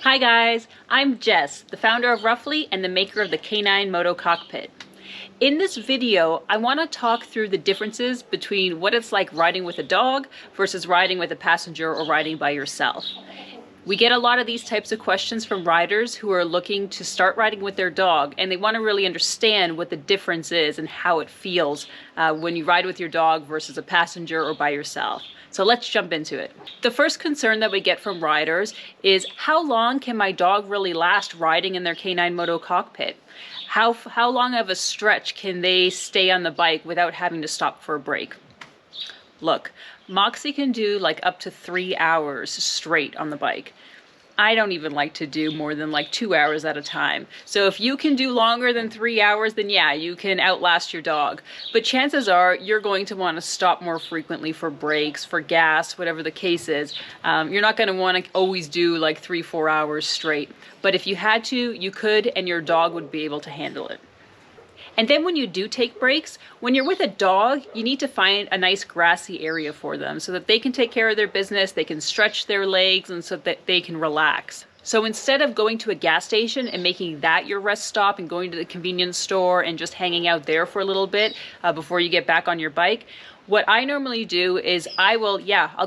Hi guys, I'm Jess, the founder of RUFFLY and the maker of the Canine Moto Cockpit. In this video, I want to talk through the differences between what it's like riding with a dog versus riding with a passenger or riding by yourself. We get a lot of these types of questions from riders who are looking to start riding with their dog, and they want to really understand what the difference is and how it feels when you ride with your dog versus a passenger or by yourself. So let's jump into it. The first concern that we get from riders is, how long can my dog really last riding in their Canine Moto Cockpit? How long of a stretch can they stay on the bike without having to stop for a break? Look, Moxie can do like up to 3 hours straight on the bike. I don't even like to do more than like 2 hours at a time. So if you can do longer than 3 hours, then yeah, you can outlast your dog. But chances are you're going to want to stop more frequently for breaks, for gas, whatever the case is. You're not going to want to always do like 3-4 hours straight. But if you had to, you could, and your dog would be able to handle it. And then when you do take breaks, when you're with a dog, you need to find a nice grassy area for them so that they can take care of their business, they can stretch their legs, and so that they can relax. So instead of going to a gas station and making that your rest stop and going to the convenience store and just hanging out there for a little bit before you get back on your bike, what I normally do is I'll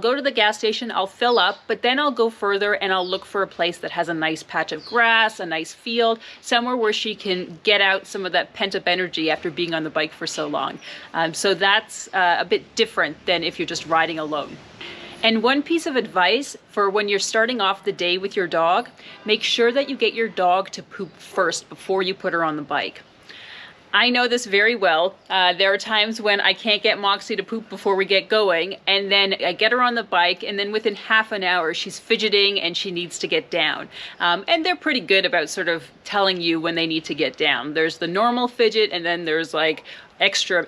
go to the gas station, I'll fill up, but then I'll go further and I'll look for a place that has a nice patch of grass, a nice field, somewhere where she can get out some of that pent-up energy after being on the bike for so long. So that's a bit different than if you're just riding alone. And one piece of advice for when you're starting off the day with your dog, make sure that you get your dog to poop first before you put her on the bike. I know this very well. There are times when I can't get Moxie to poop before we get going, and then I get her on the bike, and then within half an hour she's fidgeting and she needs to get down. And they're pretty good about sort of telling you when they need to get down. There's the normal fidget, and then there's like extra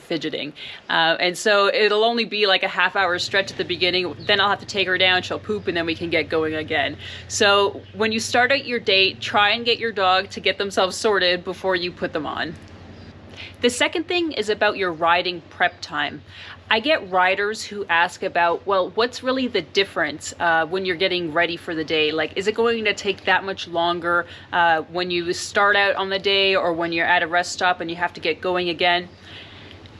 fidgeting. And so it'll only be like a half-hour stretch at the beginning, then I'll have to take her down, she'll poop, and then we can get going again. So when you start out your date, try and get your dog to get themselves sorted before you put them on. The second thing is about your riding prep time. I get riders who ask about, well, what's really the difference when you're getting ready for the day? Like, is it going to take that much longer when you start out on the day or when you're at a rest stop and you have to get going again?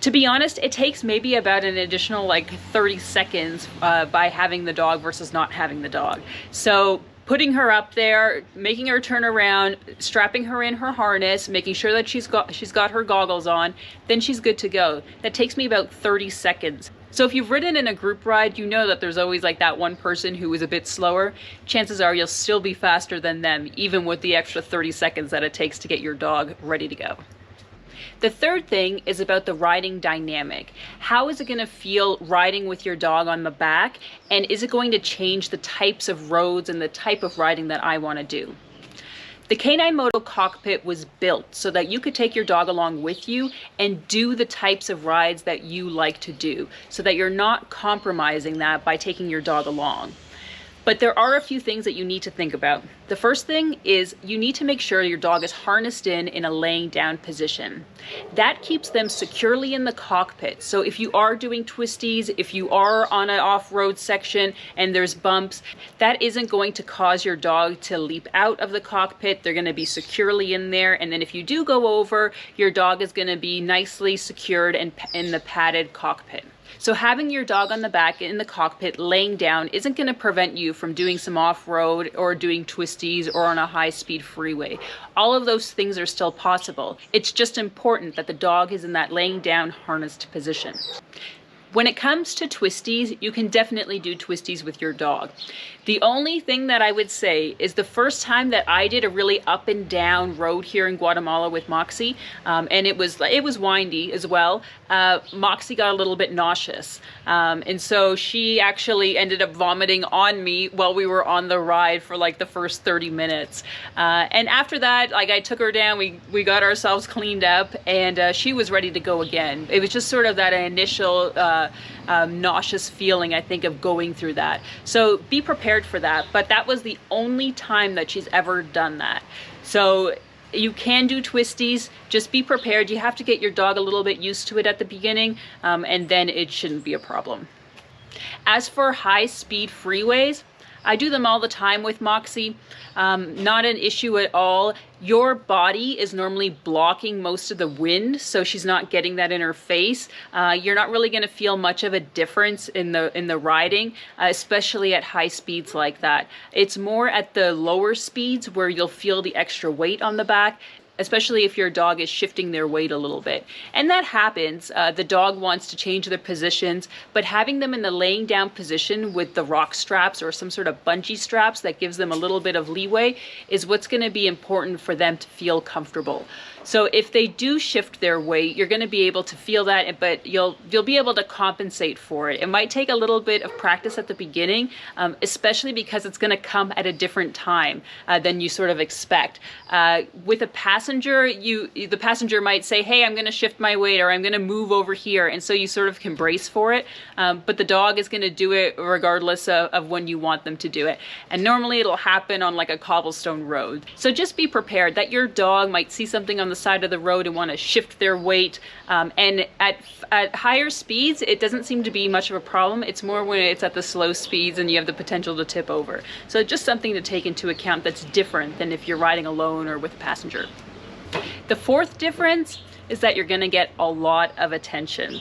To be honest, it takes maybe about an additional like 30 seconds by having the dog versus not having the dog. So putting her up there, making her turn around, strapping her in her harness, making sure that she's got her goggles on, then she's good to go. That takes me about 30 seconds. So if you've ridden in a group ride, you know that there's always like that one person who is a bit slower. Chances are you'll still be faster than them, even with the extra 30 seconds that it takes to get your dog ready to go. The third thing is about the riding dynamic. How is it going to feel riding with your dog on the back? And is it going to change the types of roads and the type of riding that I want to do? The Canine Moto Cockpit was built so that you could take your dog along with you and do the types of rides that you like to do, so that you're not compromising that by taking your dog along. But there are a few things that you need to think about. The first thing is you need to make sure your dog is harnessed in a laying down position. That keeps them securely in the cockpit. So if you are doing twisties, if you are on an off-road section and there's bumps, that isn't going to cause your dog to leap out of the cockpit. They're going to be securely in there. And then if you do go over, your dog is going to be nicely secured in the padded cockpit. So having your dog on the back in the cockpit laying down isn't going to prevent you from doing some off-road or doing twisties or on a high-speed freeway. All of those things are still possible. It's just important that the dog is in that laying down harnessed position. When it comes to twisties, you can definitely do twisties with your dog. The only thing that I would say is the first time that I did a really up and down road here in Guatemala with Moxie, and it was windy as well, Moxie got a little bit nauseous. And so she actually ended up vomiting on me while we were on the ride for like the first 30 minutes. And after that, like, I took her down, we got ourselves cleaned up, and she was ready to go again. It was just sort of that initial nauseous feeling, I think, of going through that. So be prepared for that, but that was the only time that she's ever done that. So you can do twisties, just be prepared. You have to get your dog a little bit used to it at the beginning, and then it shouldn't be a problem. As for high-speed freeways, I do them all the time with Moxie. Not an issue at all. Your body is normally blocking most of the wind, so she's not getting that in her face. You're not really going to feel much of a difference in the riding, especially at high speeds like that. It's more at the lower speeds where you'll feel the extra weight on the back, especially if your dog is shifting their weight a little bit. And that happens. The dog wants to change their positions, but having them in the laying down position with the rock straps or some sort of bungee straps that gives them a little bit of leeway is what's going to be important for them to feel comfortable. So if they do shift their weight, you're going to be able to feel that, but you'll be able to compensate for it. It might take a little bit of practice at the beginning, especially because it's going to come at a different time than you sort of expect. With a passenger, the passenger might say, hey, I'm going to shift my weight, or I'm going to move over here, and so you sort of can brace for it, but the dog is going to do it regardless of when you want them to do it. And normally it'll happen on like a cobblestone road. So just be prepared that your dog might see something on the side of the road and want to shift their weight, and at higher speeds it doesn't seem to be much of a problem. It's more when it's at the slow speeds and you have the potential to tip over. So just something to take into account that's different than if you're riding alone or with a passenger. The fourth difference is that you're going to get a lot of attention.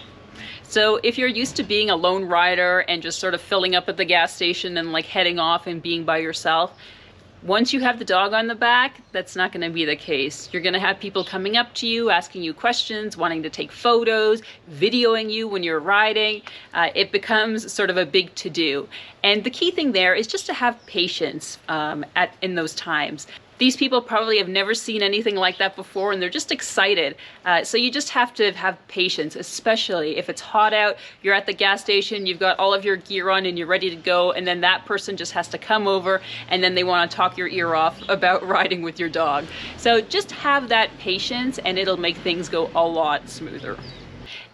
So if you're used to being a lone rider and just sort of filling up at the gas station and like heading off and being by yourself, once you have the dog on the back, that's not going to be the case. You're going to have people coming up to you, asking you questions, wanting to take photos, videoing you when you're riding. It becomes sort of a big to-do. And the key thing there is just to have patience in those times. These people probably have never seen anything like that before, and they're just excited. So you just have to have patience, especially if it's hot out, you're at the gas station, you've got all of your gear on and you're ready to go, and then that person just has to come over and then they want to talk your ear off about riding with your dog. So just have that patience and it'll make things go a lot smoother.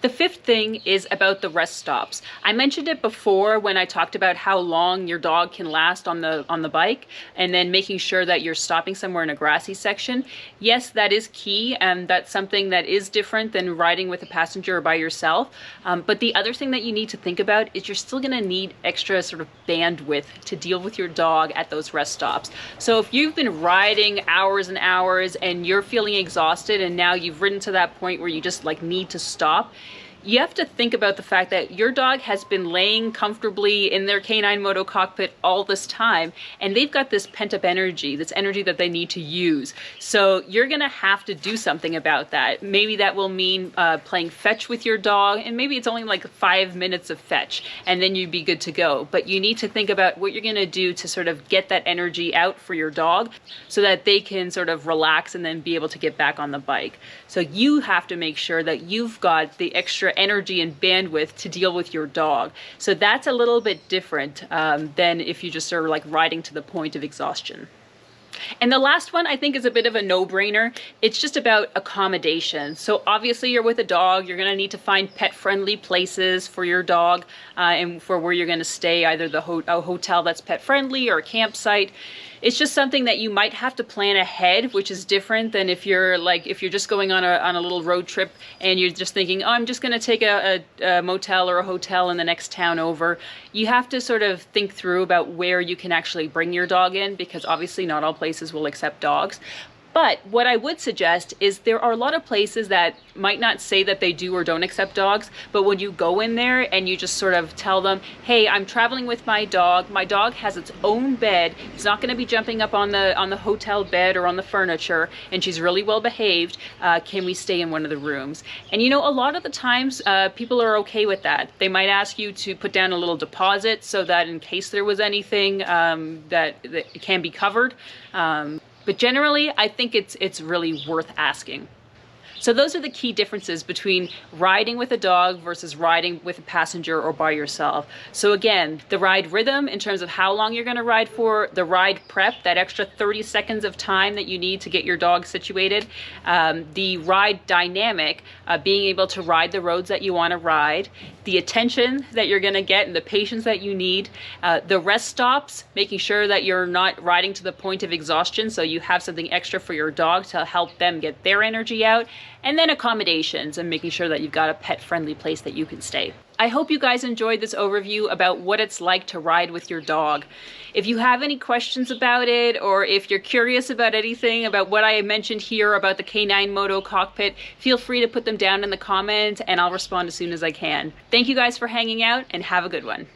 The fifth thing is about the rest stops. I mentioned it before when I talked about how long your dog can last on the bike, and then making sure that you're stopping somewhere in a grassy section. Yes, that is key, and that's something that is different than riding with a passenger or by yourself. But the other thing that you need to think about is you're still going to need extra sort of bandwidth to deal with your dog at those rest stops. So if you've been riding hours and hours and you're feeling exhausted and now you've ridden to that point where you just like need to stop, you have to think about the fact that your dog has been laying comfortably in their canine moto cockpit all this time, and they've got this pent-up energy, this energy that they need to use. So you're gonna have to do something about that. Maybe that will mean playing fetch with your dog, and maybe it's only like 5 minutes of fetch, and then you'd be good to go. But you need to think about what you're gonna do to sort of get that energy out for your dog so that they can sort of relax and then be able to get back on the bike. So you have to make sure that you've got the extra energy and bandwidth to deal with your dog. So that's a little bit different than if you just are like riding to the point of exhaustion. And the last one I think is a bit of a no-brainer. It's just about accommodation. So obviously you're with a dog, you're gonna need to find pet-friendly places for your dog and for where you're gonna stay, either a hotel that's pet-friendly or a campsite. It's just something that you might have to plan ahead, which is different than if you're just going on a little road trip and you're just thinking, oh, I'm just going to take a motel or a hotel in the next town over. You have to sort of think through about where you can actually bring your dog in, because obviously not all places will accept dogs. But what I would suggest is there are a lot of places that might not say that they do or don't accept dogs, but when you go in there and you just sort of tell them, hey, I'm traveling with my dog has its own bed, it's not going to be jumping up on the hotel bed or on the furniture, and she's really well behaved, can we stay in one of the rooms? And you know, a lot of the times people are okay with that. They might ask you to put down a little deposit so that in case there was anything that it can be covered. But generally, I think it's really worth asking. So those are the key differences between riding with a dog versus riding with a passenger or by yourself. So again, the ride rhythm in terms of how long you're going to ride for, the ride prep, that extra 30 seconds of time that you need to get your dog situated, the ride dynamic, being able to ride the roads that you want to ride, the attention that you're going to get and the patience that you need, the rest stops, making sure that you're not riding to the point of exhaustion so you have something extra for your dog to help them get their energy out, and then accommodations and making sure that you've got a pet-friendly place that you can stay. I hope you guys enjoyed this overview about what it's like to ride with your dog. If you have any questions about it, or if you're curious about anything about what I mentioned here about the K9 Moto cockpit, feel free to put them down in the comments and I'll respond as soon as I can. Thank you guys for hanging out and have a good one.